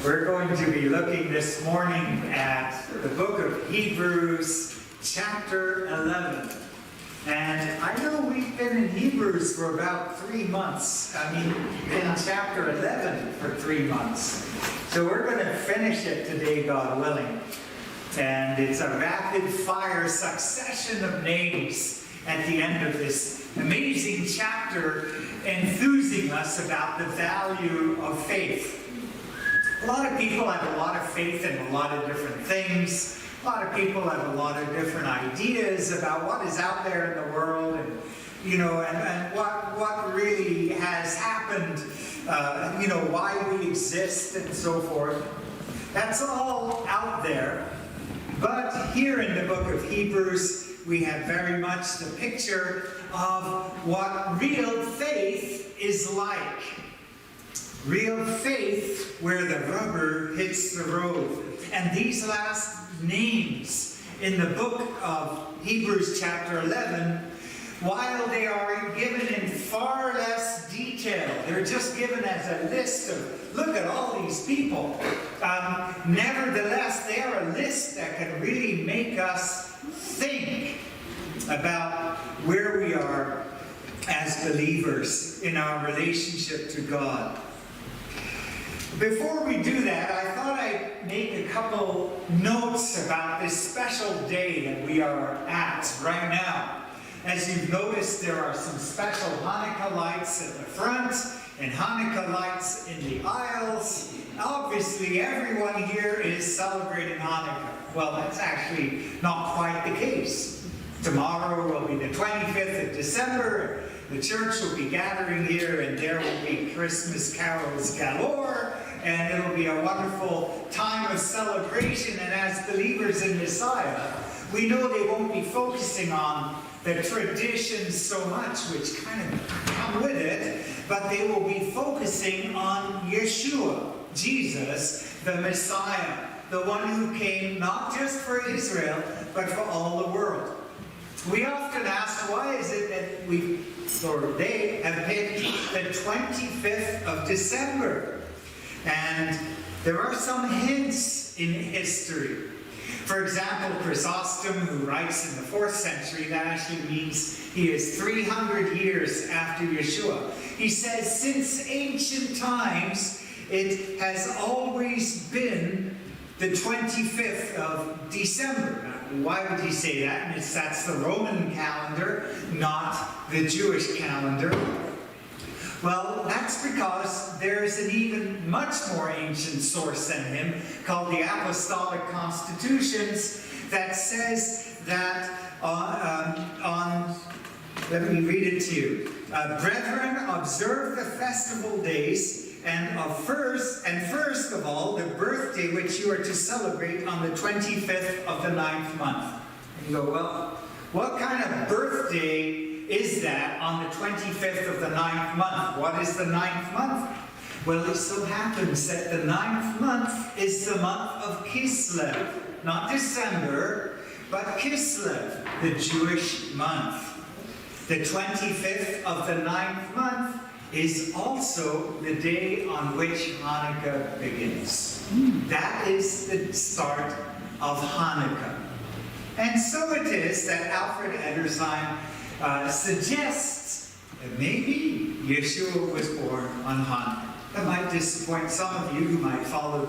We're going to be looking this morning at the book of Hebrews, chapter 11. And I know we've been in Hebrews for about 3 months. In chapter 11 for 3 months. So we're going to finish it today, God willing. And it's a rapid-fire succession of names at the end of this amazing chapter, enthusing us about the value of faith. A lot of people have a lot of faith in a lot of different things. A lot of people have a lot of different ideas about what is out there in the world, and what really has happened, why we exist and so forth. That's all out there. But here in the book of Hebrews, we have very much the picture of what real faith is like. Real faith where the rubber hits the road. And these last names in the book of Hebrews chapter 11, while they are given in far less detail, they're just given as a list of, look at all these people. Nevertheless, they are a list that can really make us think about where we are as believers in our relationship to God. Before we do that, I thought I'd make a couple notes about this special day that we are at right now. As you've noticed, there are some special Hanukkah lights at the front and Hanukkah lights in the aisles. Obviously, everyone here is celebrating Hanukkah. Well, that's actually not quite the case. Tomorrow will be the 25th of December. The church will be gathering here, and there will be Christmas carols galore, and it'll be a wonderful time of celebration. And as believers in Messiah, we know they won't be focusing on the traditions so much, which kind of come with it, but they will be focusing on Yeshua, Jesus, the Messiah, the one who came not just for Israel, but for all the world. We often ask, why is it that they have picked the 25th of December? And there are some hints in history. For example, Chrysostom, who writes in the 4th century, that actually means he is 300 years after Yeshua. He says, since ancient times, it has always been the 25th of December. Why would he say that? And that's the Roman calendar, not the Jewish calendar. Well, that's because there's an even much more ancient source than him, called the Apostolic Constitutions, that says that let me read it to you. Brethren, observe the festival days, and first of all, the birthday which you are to celebrate on the 25th of the 9th month. And you go, well, what kind of birthday is that on the 25th of the 9th month? What is the 9th month? Well, it so happens that the 9th month is the month of Kehillath. Not December, but Kehillath, the Jewish month. The 25th of the 9th month is also the day on which Hanukkah begins. That is the start of Hanukkah. And so it is that Alfred Edersheim suggests that maybe Yeshua was born on Hanukkah. That might disappoint some of you who might follow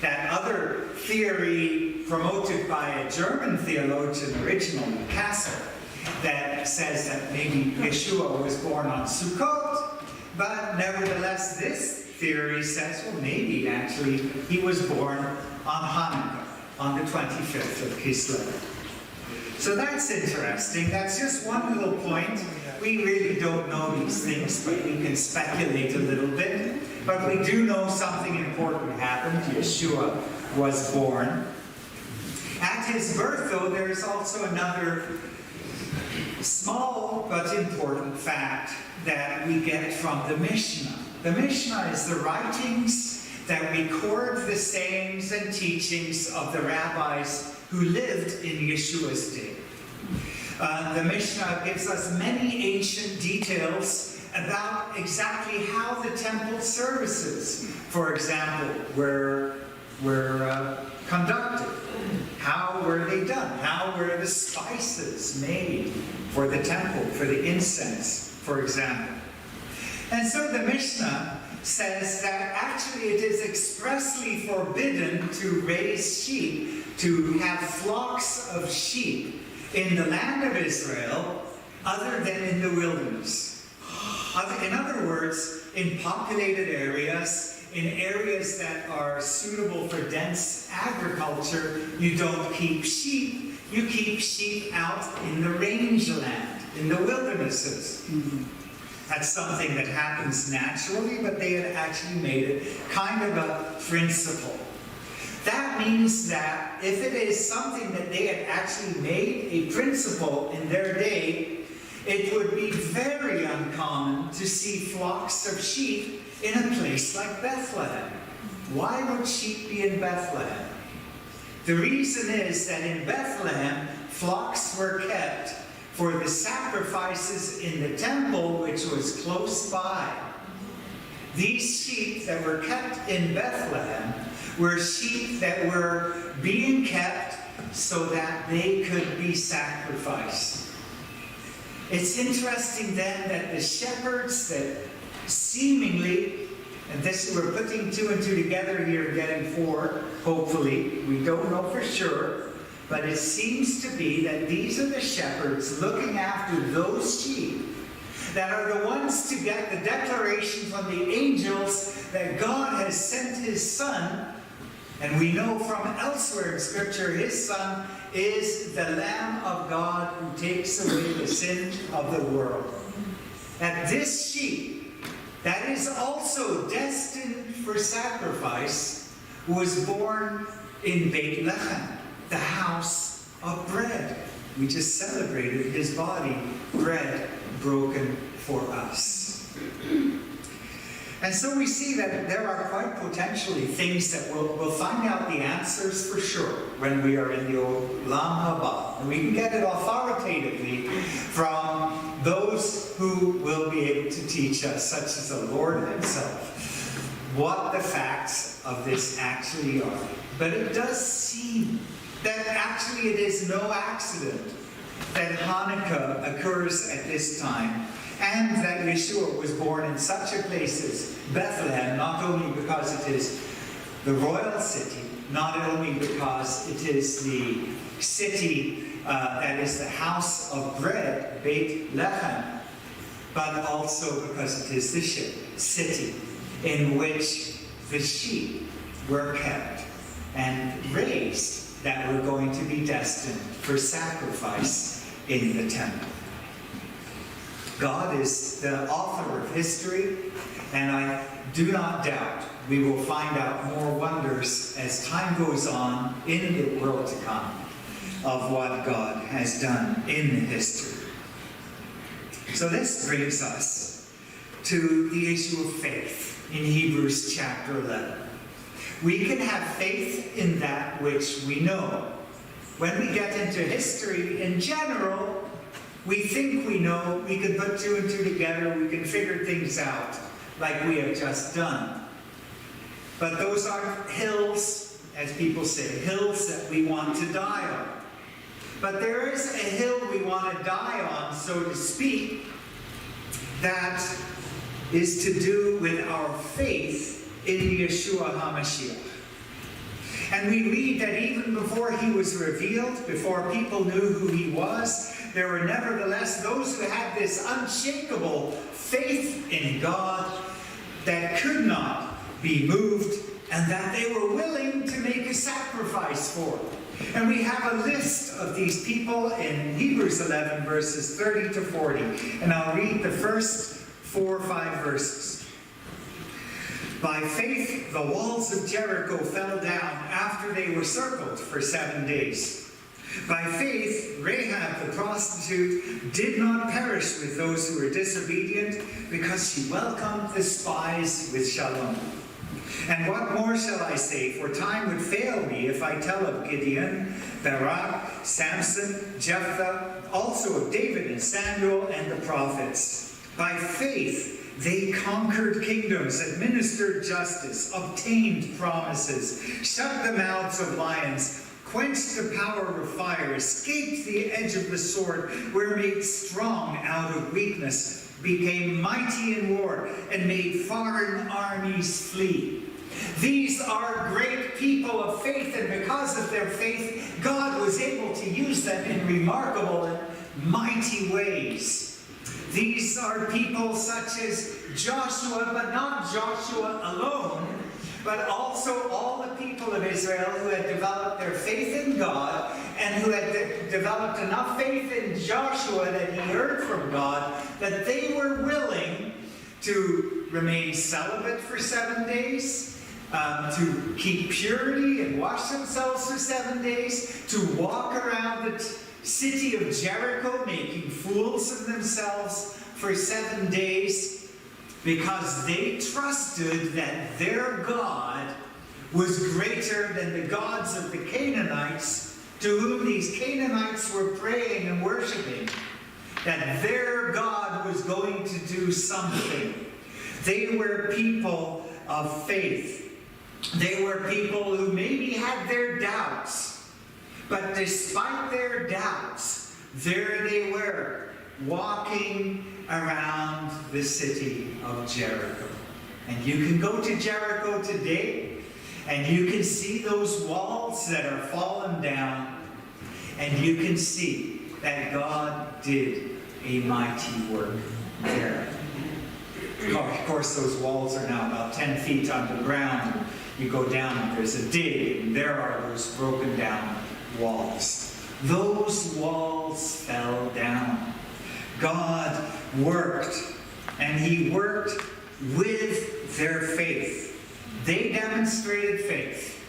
that other theory promoted by a German theologian originally, Kasser, that says that maybe Yeshua was born on Sukkot. But nevertheless, this theory says, well, maybe actually he was born on Hanukkah, on the 25th of Kehillath. So that's interesting. That's just one little point. We really don't know these things, but we can speculate a little bit. But we do know something important happened. Yeshua was born. At his birth, though, there's also another small but important fact that we get from the Mishnah. The Mishnah is the writings that record the sayings and teachings of the rabbis who lived in Yeshua's day. The Mishnah gives us many ancient details about exactly how the temple services, for example, were conducted. How were they done? How were the spices made for the temple, for the incense, for example? And so the Mishnah says that actually it is expressly forbidden to raise sheep, to have flocks of sheep in the land of Israel other than in the wilderness. In other words, in populated areas, in areas that are suitable for dense agriculture, you don't keep sheep. You keep sheep out in the rangeland, in the wildernesses. That's something that happens naturally, but they had actually made it kind of a principle. That means that if it is something that they had actually made a principle in their day, it would be very uncommon to see flocks of sheep in a place like Bethlehem. Why would sheep be in Bethlehem? The reason is that in Bethlehem, flocks were kept for the sacrifices in the temple, which was close by. These sheep that were kept in Bethlehem were sheep that were being kept so that they could be sacrificed. It's interesting then that the shepherds that seemingly, and this we're putting two and two together here, getting four, hopefully, we don't know for sure, but it seems to be that these are the shepherds looking after those sheep that are the ones to get the declaration from the angels that God has sent his Son. And we know from elsewhere in Scripture, his Son is the Lamb of God who takes away the sin of the world. And this sheep, that is also destined for sacrifice, was born in Bethlehem, the house of bread. We just celebrated his body, bread broken for us. And so we see that there are quite potentially things that we'll find out the answers for sure when we are in the Olam Haba. And we can get it authoritatively from those who will be able to teach us, such as the Lord himself, what the facts of this actually are. But it does seem that actually it is no accident that Hanukkah occurs at this time, and that Yeshua was born in such a place as Bethlehem, not only because it is the royal city, not only because it is the city that is the house of bread, Beit Lechem, but also because it is the city in which the sheep were kept and raised that were going to be destined for sacrifice in the temple. God is the author of history, and I do not doubt we will find out more wonders as time goes on in the world to come of what God has done in history. So this brings us to the issue of faith in Hebrews chapter 11. We can have faith in that which we know. When we get into history in general, we think we know, we can put two and two together, we can figure things out like we have just done. But those are hills, as people say, hills that we want to die on. But there is a hill we want to die on, so to speak, that is to do with our faith in Yeshua HaMashiach. And we read that even before he was revealed, before people knew who he was, there were nevertheless those who had this unshakable faith in God that could not be moved, and that they were willing to make a sacrifice for. And we have a list of these people in Hebrews 11, verses 30 to 40. And I'll read the first 4 or 5 verses. By faith, the walls of Jericho fell down after they were circled for 7 days. By faith, Rahab the prostitute did not perish with those who were disobedient, because she welcomed the spies with shalom. And what more shall I say? For time would fail me if I tell of Gideon, Barak, Samson, Jephthah, also of David and Samuel and the prophets, By faith, they conquered kingdoms, administered justice, obtained promises, shut the mouths of lions, quenched the power of fire, escaped the edge of the sword, were made strong out of weakness, became mighty in war, and made foreign armies flee. These are great people of faith, and because of their faith, God was able to use them in remarkable and mighty ways. These are people such as Joshua, but not Joshua alone, but also all the people of Israel who had developed their faith in God and who had developed enough faith in Joshua that he heard from God that they were willing to remain celibate for 7 days, to keep purity and wash themselves for 7 days, to walk around the city of Jericho making fools of themselves for 7 days, because they trusted that their God was greater than the gods of the Canaanites, to whom these Canaanites were praying and worshiping, that their God was going to do something. They were people of faith. They were people who maybe had their doubts, but despite their doubts, there they were, walking around the city of Jericho. And you can go to Jericho today, and you can see those walls that are fallen down, and you can see that God did a mighty work there. Of course, those walls are now about 10 feet underground. You go down, and there's a dig, and there are those broken down walls. Those walls fell down. God worked, and he worked with their faith. They demonstrated faith.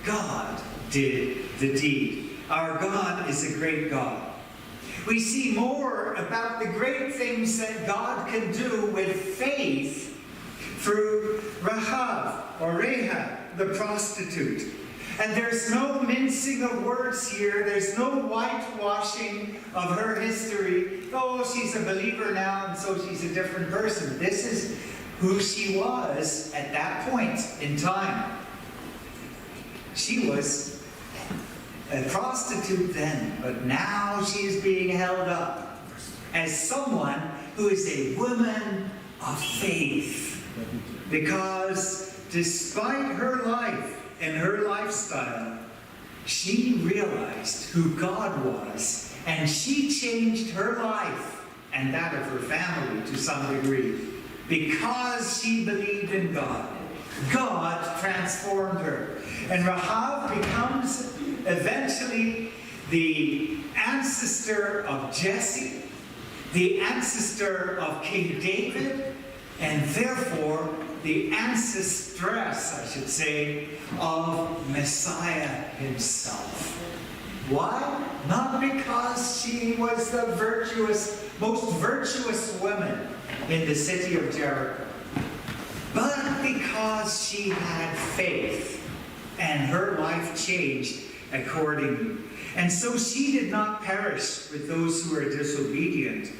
God did the deed. Our God is a great God. We see more about the great things that God can do with faith through Rahab, the prostitute. And there's no mincing of words here. There's no whitewashing of her history. Oh, she's a believer now, and so she's a different person. This is who she was at that point in time. She was a prostitute then, but now she is being held up as someone who is a woman of faith. Because despite her life and her lifestyle, she realized who God was, and she changed her life and that of her family to some degree. Because she believed in God, God transformed her. And Rahab becomes eventually the ancestor of Jesse, the ancestor of King David, and therefore the ancestress, I should say, of Messiah himself. Why? Not because she was the most virtuous woman in the city of Jericho, but because she had faith, and her life changed accordingly. And so she did not perish with those who were disobedient,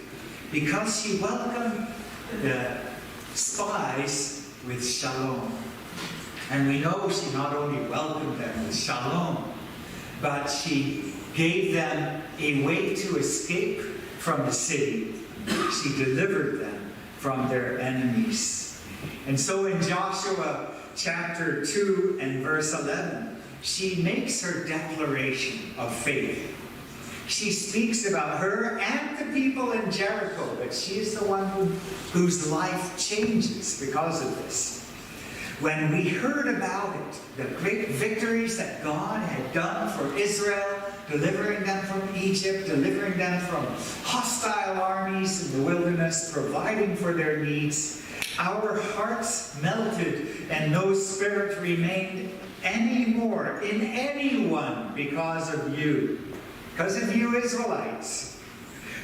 because she welcomed the spies with shalom. And we know she not only welcomed them with shalom, but she gave them a way to escape from the city. She delivered them from their enemies. And so in Joshua chapter 2 and verse 11, she makes her declaration of faith. She speaks about her and the people in Jericho, but she is the one whose life changes because of this. When we heard about it, the great victories that God had done for Israel, delivering them from Egypt, delivering them from hostile armies in the wilderness, providing for their needs, our hearts melted, and no spirit remained anymore in anyone because of you. Because of you Israelites.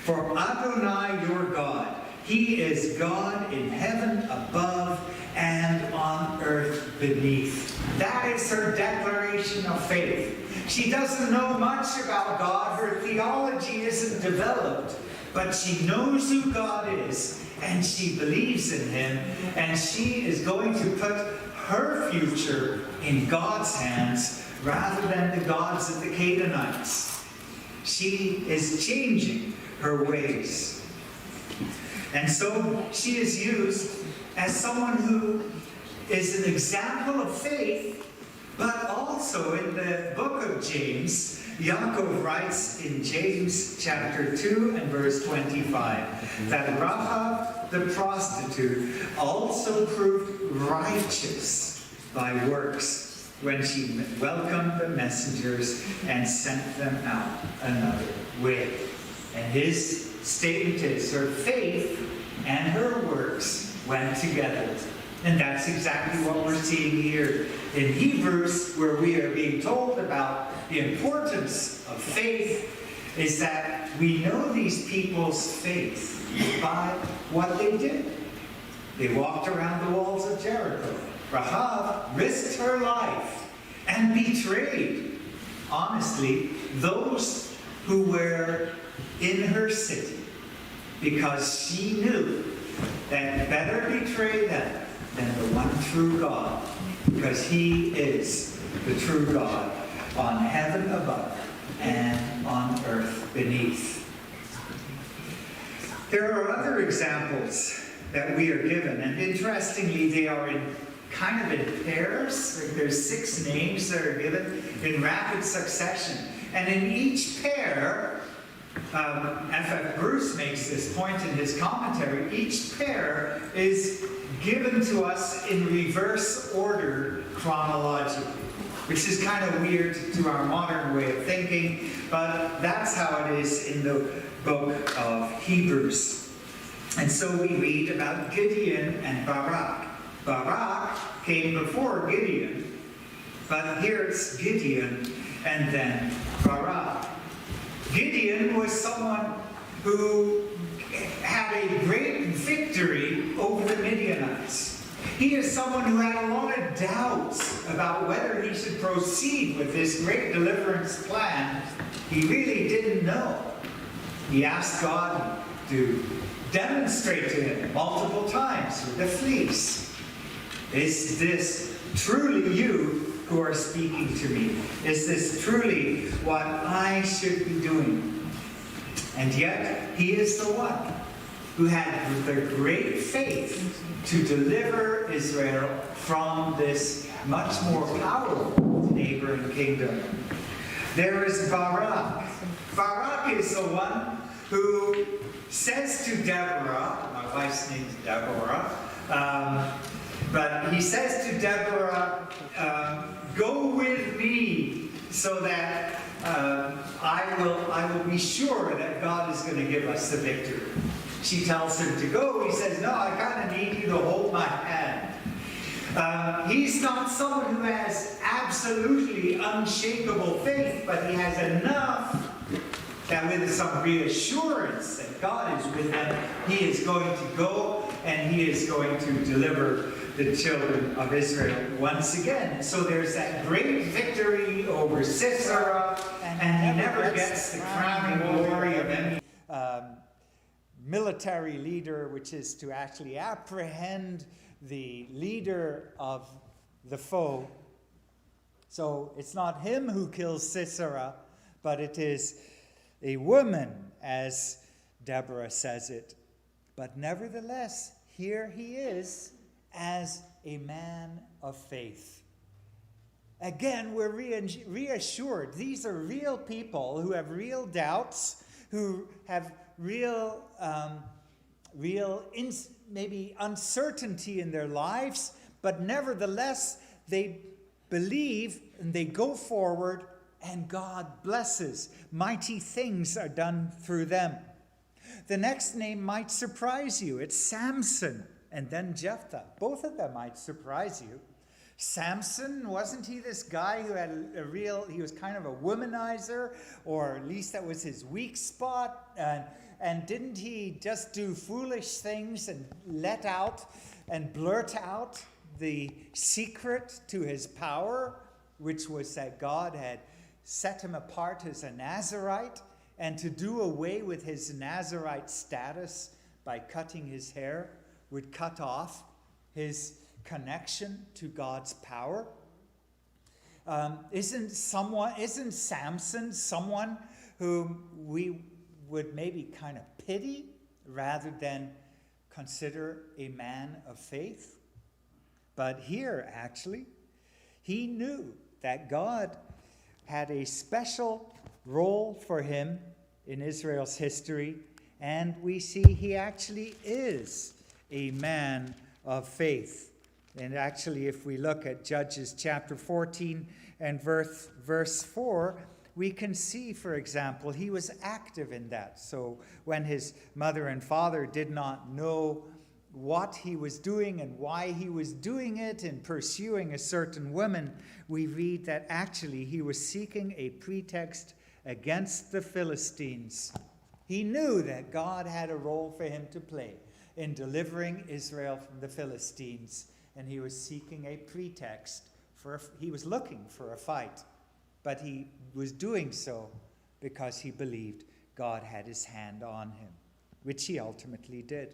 For Adonai your God, he is God in heaven above and on earth beneath. That is her declaration of faith. She doesn't know much about God. Her theology isn't developed. but she knows who God is, and she believes in him, and she is going to put her future in God's hands rather than the gods of the Canaanites. She is changing her ways. And so she is used as someone who is an example of faith, but also in the book of James, Yaakov writes in James chapter 2 and verse 25 that Rahab the prostitute also proved righteous by works when she welcomed the messengers and sent them out another way. And his statement is her faith and her works went together. And that's exactly what we're seeing here in Hebrews, where we are being told about the importance of faith, is that we know these people's faith by what they did. They walked around the walls of Jericho. Rahab risked her life and betrayed, honestly, those who were in her city, because she knew that better betray them than the one true God, because he is the true God on heaven above and on earth beneath. There are other examples that we are given, and interestingly, they are in kind of in pairs. Like there's 6 names that are given in rapid succession, and in each pair, F.F. Bruce makes this point in his commentary, each pair is given to us in reverse order chronologically, which is kind of weird to our modern way of thinking, but that's how it is in the book of Hebrews. And so we read about Gideon and Barak. Barak came before Gideon, but here it's Gideon and then Barak. Gideon was someone who had a great victory over the Midianites. He is someone who had a lot of doubts about whether he should proceed with this great deliverance plan. He really didn't know. He asked God to demonstrate to him multiple times with the fleece. Is this truly you who are speaking to me? Is this truly what I should be doing? And yet, he is the one who had the great faith to deliver Israel from this much more powerful neighboring kingdom. There is Barak. Barak is the one who says to Deborah, my wife's name is Deborah, but he says to Deborah, go with me so that I will be sure that God is going to give us the victory. She tells him to go. He says, no, I kind of need you to hold my hand. He's not someone who has absolutely unshakable faith, but he has enough that with some reassurance that God is with him, he is going to go and he is going to deliver the children of Israel once again. And so there's that great victory over Sisera, and he never gets the crowning glory of any military leader, which is to actually apprehend the leader of the foe. So it's not him who kills Sisera, but it is a woman, as Deborah says it. But nevertheless, here he is as a man of faith. Again, we're reassured. These are real people who have real doubts, who have real maybe uncertainty in their lives, but nevertheless, they believe and they go forward, and God blesses. Mighty things are done through them. The next name might surprise you. It's Samson and then Jephthah. Both of them might surprise you. Samson, wasn't he this guy who had he was kind of a womanizer, or at least that was his weak spot? And didn't he just do foolish things and let out and blurt out the secret to his power, which was that God had set him apart as a Nazirite? and to do away with his Nazirite status by cutting his hair would cut off his connection to God's power? Isn't Samson someone whom we would maybe kind of pity rather than consider a man of faith? But here, actually, he knew that God had a special role for him in Israel's history, and we see he actually is a man of faith. And actually, if we look at Judges chapter 14 and verse 4, we can see, for example, he was active in that. So when his mother and father did not know what he was doing and why he was doing it in pursuing a certain woman, we read that actually he was seeking a pretext against the Philistines. He knew that God had a role for him to play in delivering Israel from the Philistines, and he was seeking a pretext he was looking for a fight, but he was doing so because he believed God had his hand on him, which he ultimately did.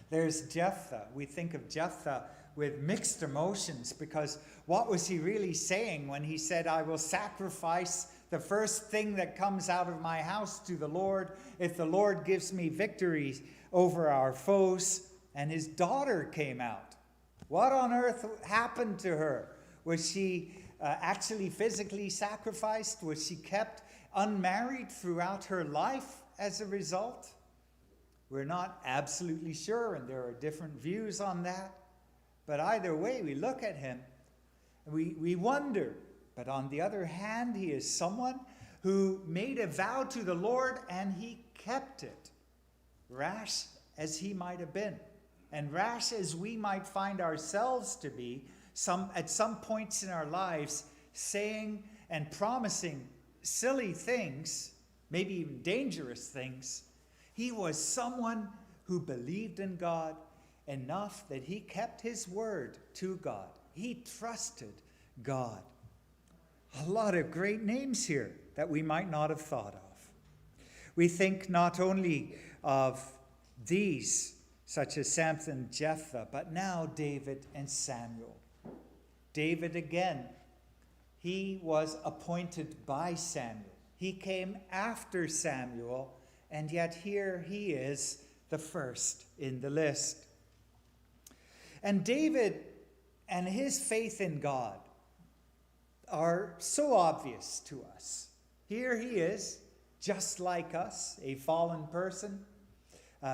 There's Jephthah. We think of Jephthah with mixed emotions, because what was he really saying when he said, I will sacrifice the first thing that comes out of my house to the Lord if the Lord gives me victory over our foes? And his daughter came out. What on earth happened to her? Was she actually physically sacrificed? Was she kept unmarried throughout her life as a result? We're not absolutely sure, and there are different views on that. But either way, we look at him, and we wonder. But on the other hand, he is someone who made a vow to the Lord, and he kept it. Rash as he might have been, and rash as we might find ourselves to be at some points in our lives, saying and promising silly things, maybe even dangerous things, he was someone who believed in God enough that he kept his word to God. He trusted God. A lot of great names here that we might not have thought of. We think not only of these, such as Samson and Jephthah, but now David and Samuel. David again, he was appointed by Samuel. He came after Samuel, and yet here he is the first in the list. And David and his faith in God are so obvious to us. Here he is, just like us, a fallen person,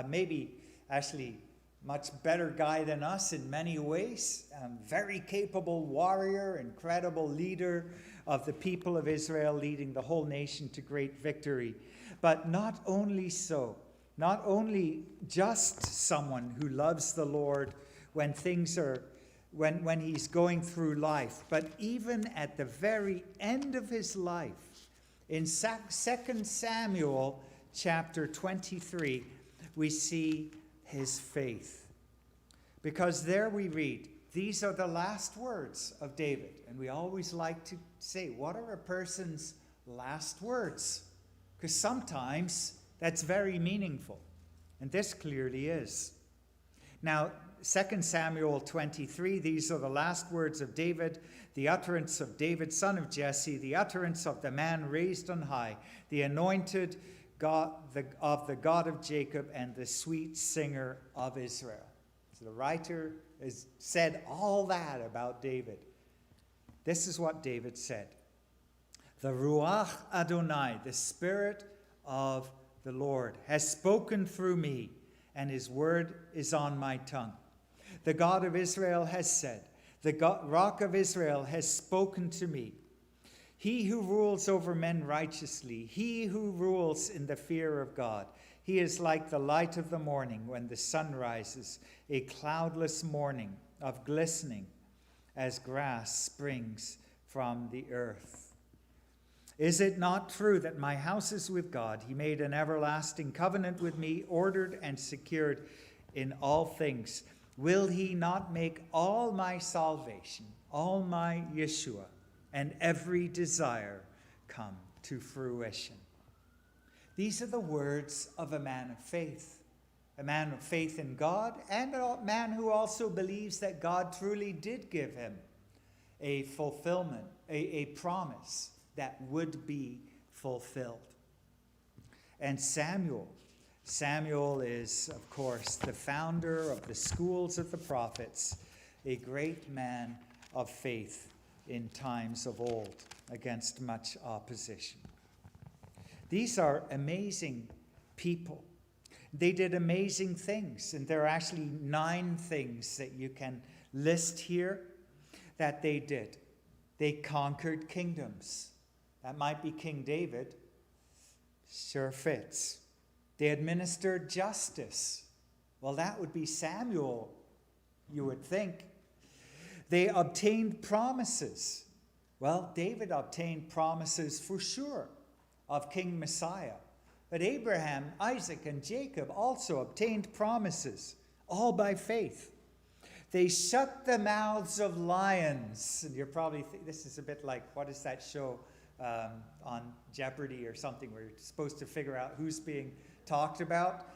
maybe actually much better guy than us in many ways, very capable warrior, incredible leader of the people of Israel, leading the whole nation to great victory. But not only so, not only just someone who loves the Lord when things are, when he's going through life, but even at the very end of his life, in 2 Samuel chapter 23, we see his faith. Because there we read, these are the last words of David. And we always like to say, what are a person's last words? Because sometimes that's very meaningful. And this clearly is. Now, 2 Samuel 23, these are the last words of David, the utterance of David, son of Jesse, the utterance of the man raised on high, the anointed God, of the God of Jacob, and the sweet singer of Israel. So the writer has said all that about David. This is what David said. The Ruach Adonai, the Spirit of the Lord, has spoken through me, and his word is on my tongue. The God of Israel has said, the Rock of Israel has spoken to me. He who rules over men righteously, he who rules in the fear of God, he is like the light of the morning when the sun rises, a cloudless morning of glistening as grass springs from the earth. Is it not true that my house is with God? He made an everlasting covenant with me, ordered and secured in all things. Will he not make all my salvation, all my Yeshua, and every desire come to fruition? These are the words of a man of faith in God, and a man who also believes that God truly did give him a fulfillment, a promise that would be fulfilled. And Samuel is, of course, the founder of the schools of the prophets, a great man of faith in times of old against much opposition. These are amazing people. They did amazing things, and there are actually 9 things that you can list here that they did. They conquered kingdoms. That might be King David. Sure fits. They administered justice. Well, that would be Samuel, you would think. They obtained promises. Well, David obtained promises for sure of King Messiah. But Abraham, Isaac, and Jacob also obtained promises, all by faith. They shut the mouths of lions. And you're probably thinking, this is a bit like, what is that show on Jeopardy or something, where you're supposed to figure out who's being talked about?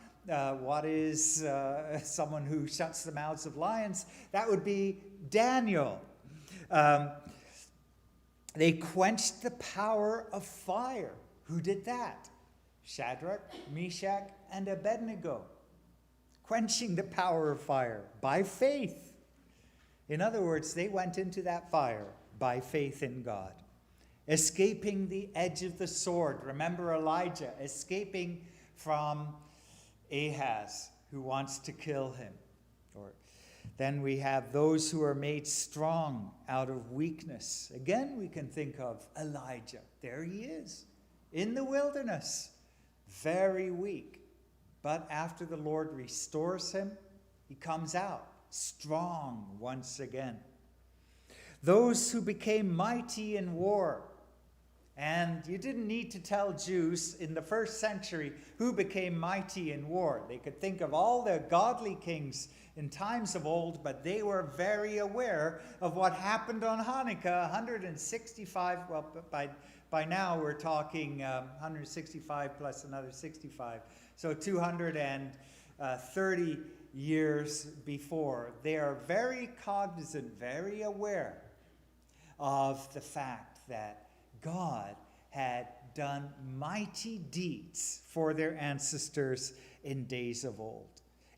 What is someone who shuts the mouths of lions? That would be Daniel. They quenched the power of fire. Who did that? Shadrach, Meshach, and Abednego. Quenching the power of fire by faith. In other words, they went into that fire by faith in God. Escaping the edge of the sword. Remember Elijah escaping from Ahaz, who wants to kill him. Then we have those who are made strong out of weakness. Again, we can think of Elijah. There he is, in the wilderness, very weak. But after the Lord restores him, he comes out strong once again. Those who became mighty in war. And you didn't need to tell Jews in the first century who became mighty in war. They could think of all the godly kings in times of old, but they were very aware of what happened on Hanukkah, 165, well, by now we're talking 165 plus another 65, so 230 years before. They are very cognizant, very aware of the fact that God had done mighty deeds for their ancestors in days of old.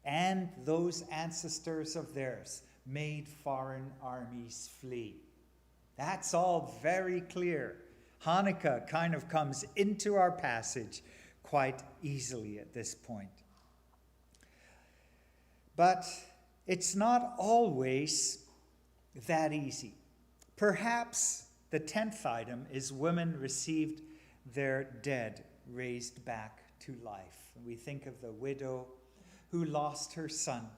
And those ancestors of theirs made foreign armies flee. That's all very clear. Hanukkah kind of comes into our passage quite easily at this point. But it's not always that easy. Perhaps the 10th item is women received their dead raised back to life. And we think of the widow who lost her son,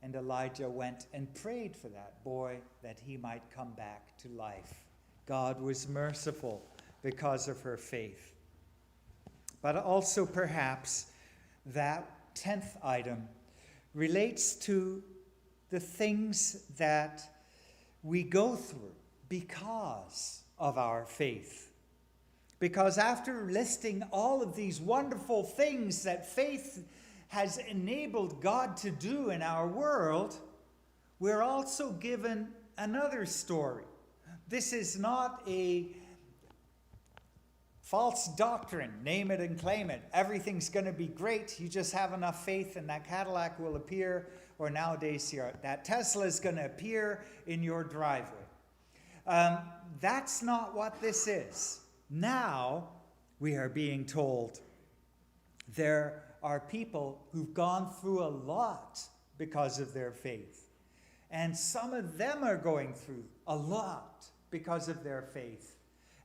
and Elijah went and prayed for that boy that he might come back to life. God was merciful because of her faith. But also perhaps that 10th item relates to the things that we go through because of our faith. Because after listing all of these wonderful things that faith has enabled God to do in our world, we're also given another story. This is not a false doctrine, name it and claim it. Everything's going to be great. You just have enough faith and that Cadillac will appear, or nowadays that Tesla is going to appear in your driveway. That's not what this is. Now we are being told there are people who've gone through a lot because of their faith. And some of them are going through a lot because of their faith.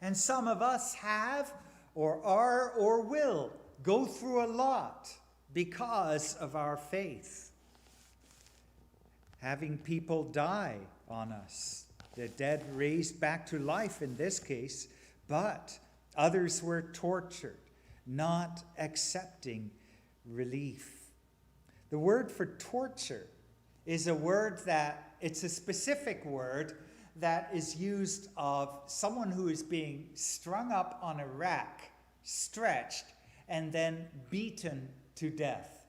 And some of us have, or are, or will go through a lot because of our faith. Having people die on us, the dead raised back to life in this case, but others were tortured, not accepting relief. The word for torture is a word that, it's a specific word that is used of someone who is being strung up on a rack, stretched, and then beaten to death.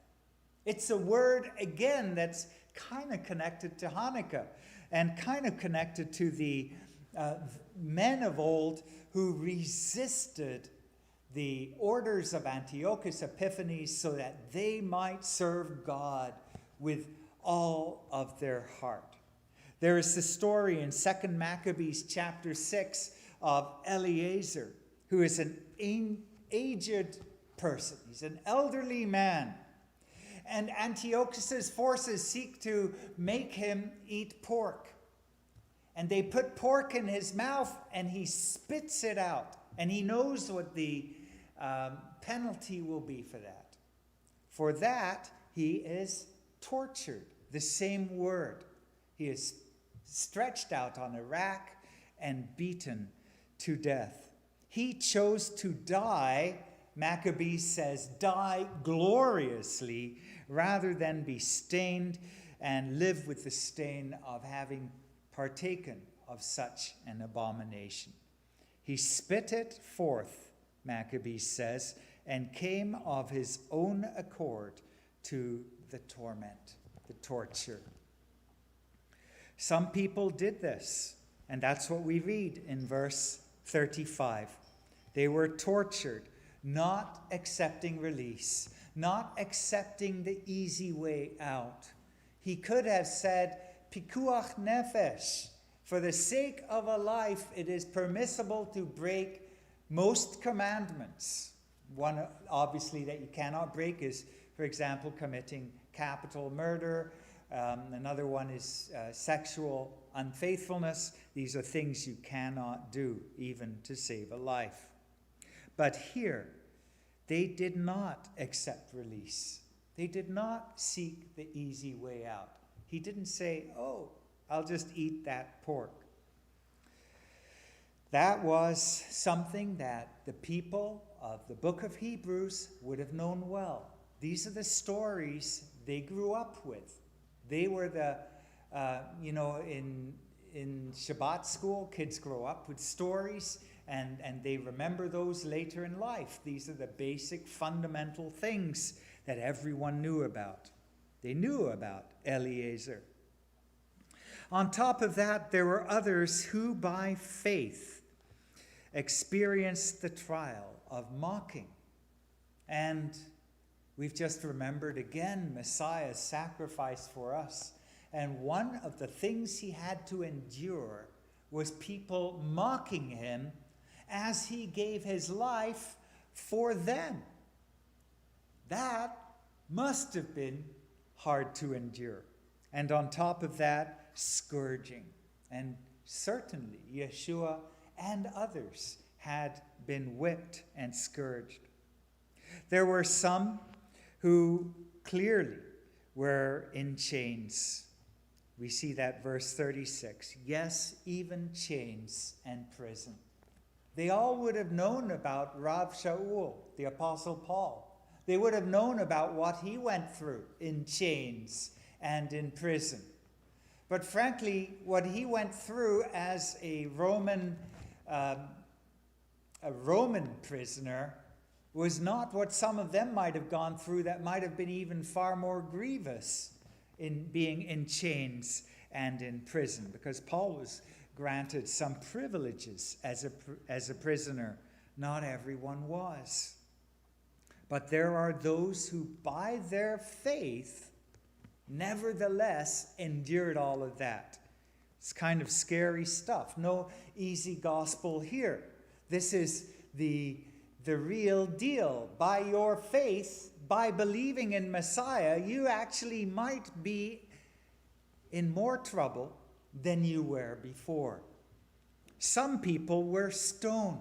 It's a word, again, that's kind of connected to Hanukkah and kind of connected to the men of old who resisted the orders of Antiochus Epiphanes so that they might serve God with all of their heart. There is the story in 2 Maccabees chapter 6 of Eleazar, who is an aged person. He's an elderly man. And Antiochus's forces seek to make him eat pork. And they put pork in his mouth and he spits it out. And he knows what the penalty will be for that. For that, he is tortured. The same word. He is stretched out on a rack and beaten to death. He chose to die, Maccabees says, die gloriously, rather than be stained and live with the stain of having partaken of such an abomination. He spit it forth, Maccabees says, and came of his own accord to the torment, the torture. Some people did this, and that's what we read in verse 35. They were tortured, not accepting release, not accepting the easy way out. He could have said, Pikuach nefesh, for the sake of a life, it is permissible to break most commandments. One, obviously, that you cannot break is, for example, committing capital murder. Another one is sexual unfaithfulness. These are things you cannot do, even to save a life. But here, they did not accept release. They did not seek the easy way out. He didn't say, oh, I'll just eat that pork. That was something that the people of the book of Hebrews would have known well. These are the stories they grew up with. They were the, in Shabbat school, kids grow up with stories and they remember those later in life. These are the basic fundamental things that everyone knew about. They knew about Eleazar. On top of that, there were others who by faith experienced the trial of mocking. And we've just remembered again Messiah's sacrifice for us. And one of the things he had to endure was people mocking him as he gave his life for them. That must have been hard to endure. And on top of that, scourging. And certainly Yeshua and others had been whipped and scourged. There were some who clearly were in chains. We see that verse 36. Yes, even chains and prison. They all would have known about Rav Shaul, the Apostle Paul. They would have known about what he went through in chains and in prison. But frankly, what he went through as a Roman prisoner was not what some of them might have gone through that might have been even far more grievous in being in chains and in prison, because Paul was granted some privileges as a prisoner. Not everyone was. But there are those who, by their faith, nevertheless endured all of that. It's kind of scary stuff. No easy gospel here. This is the real deal. By your faith, by believing in Messiah, you actually might be in more trouble than you were before. Some people were stoned.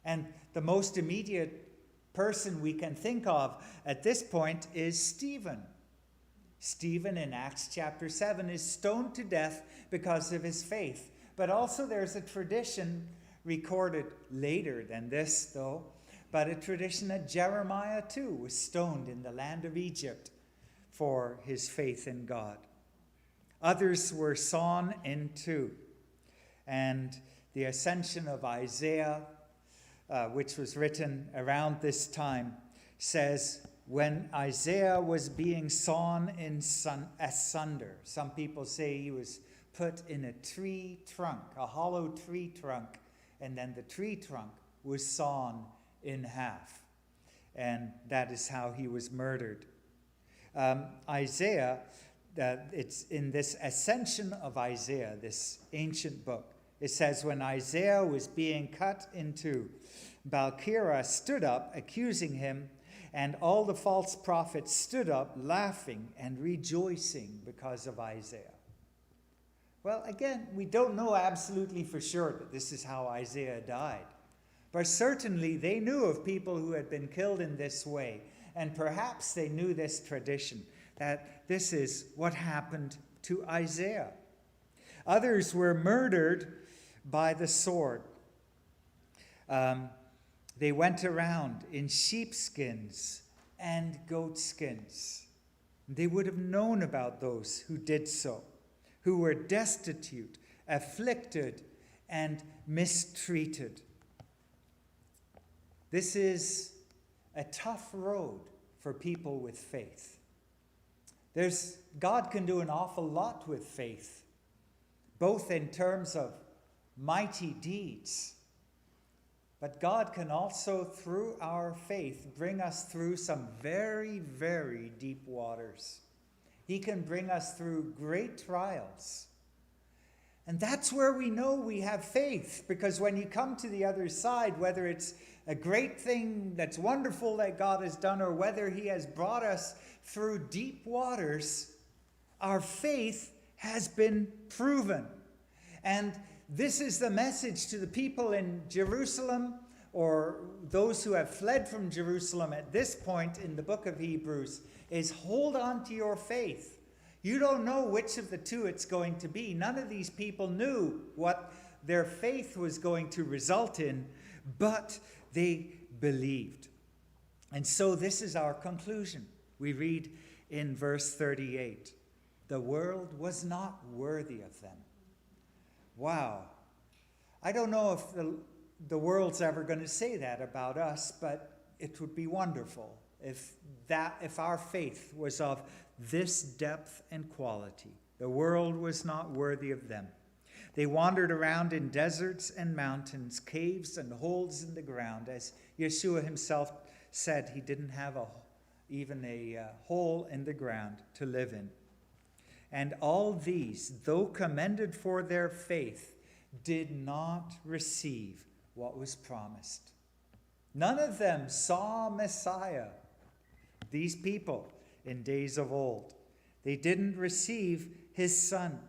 And the most immediate person we can think of at this point is Stephen. Stephen in Acts chapter 7 is stoned to death because of his faith. But also there's a tradition recorded later than this, though, but a tradition that Jeremiah too was stoned in the land of Egypt for his faith in God. Others were sawn in two. And the ascension of Isaiah, which was written around this time, says, when Isaiah was being sawn asunder, some people say he was put in a tree trunk, a hollow tree trunk, and then the tree trunk was sawn in half. And that is how he was murdered. Isaiah, it's in this Ascension of Isaiah, this ancient book. It says, when Isaiah was being cut in two, Balkira stood up, accusing him, and all the false prophets stood up, laughing and rejoicing because of Isaiah. Well, again, we don't know absolutely for sure that this is how Isaiah died. But certainly they knew of people who had been killed in this way. And perhaps they knew this tradition, that this is what happened to Isaiah. Others were murdered by the sword. They went around in sheepskins and goatskins. They would have known about those who did so, who were destitute, afflicted, and mistreated. This is a tough road for people with faith. God can do an awful lot with faith, both in terms of mighty deeds, but God can also, through our faith, bring us through some very, very deep waters. He can bring us through great trials. And that's where we know we have faith, because when you come to the other side, whether it's a great thing that's wonderful that God has done, or whether he has brought us through deep waters, our faith has been proven. And this is the message to the people in Jerusalem, or those who have fled from Jerusalem at this point in the book of Hebrews, is hold on to your faith. You don't know which of the two it's going to be. None of these people knew what their faith was going to result in, but they believed. And so this is our conclusion. We read in verse 38, the world was not worthy of them. Wow. I don't know if the world's ever going to say that about us, but it would be wonderful if our faith was of this depth and quality. The world was not worthy of them. They wandered around in deserts and mountains, caves and holes in the ground. As Yeshua himself said, he didn't have even a hole in the ground to live in. And all these, though commended for their faith, did not receive what was promised. None of them saw Messiah, these people in days of old. They didn't receive his son.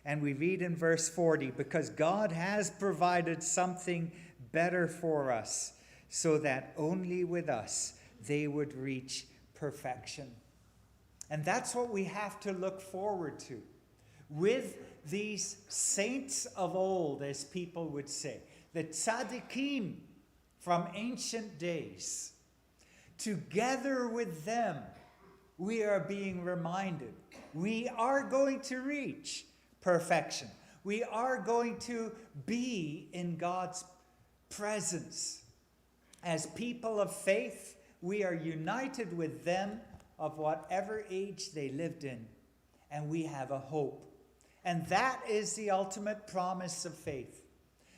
And we read in verse 40, because God has provided something better for us, so that only with us they would reach perfection. And that's what we have to look forward to. With these saints of old, as people would say, the tzaddikim from ancient days, together with them, we are being reminded we are going to reach perfection. We are going to be in God's presence. As people of faith, we are united with them of whatever age they lived in, and we have a hope. And that is the ultimate promise of faith.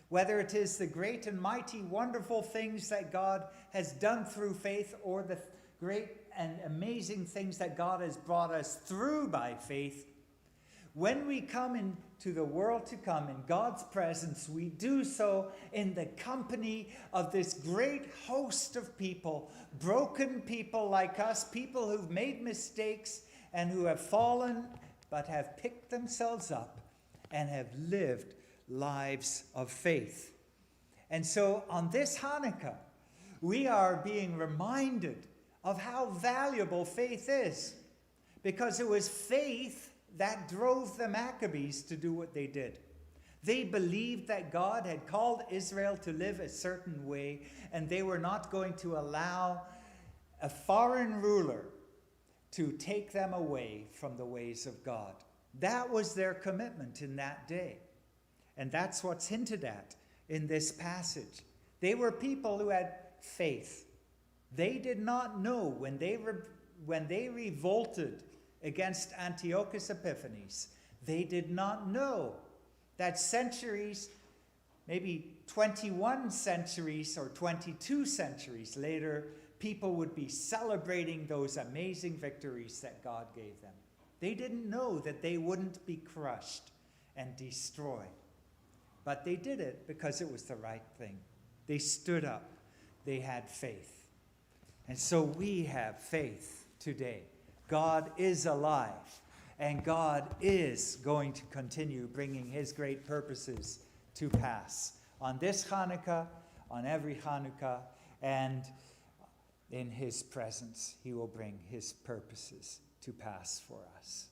Whether it is the great and mighty, wonderful things that God has done through faith, or the great and amazing things that God has brought us through by faith, when we come into the world to come in God's presence, we do so in the company of this great host of people, broken people like us, people who've made mistakes and who have fallen, but have picked themselves up and have lived lives of faith. And so on this Hanukkah, we are being reminded of how valuable faith is, because it was faith that drove the Maccabees to do what they did. They believed that God had called Israel to live a certain way, and they were not going to allow a foreign ruler to take them away from the ways of God. That was their commitment in that day. And that's what's hinted at in this passage. They were people who had faith. They did not know when they revolted against Antiochus Epiphanes, they did not know that centuries, maybe 21 centuries or 22 centuries later, people would be celebrating those amazing victories that God gave them. They didn't know that they wouldn't be crushed and destroyed. But they did it because it was the right thing. They stood up. They had faith. And so we have faith today. God is alive, and God is going to continue bringing his great purposes to pass on this Hanukkah, on every Hanukkah, and in his presence he will bring his purposes to pass for us.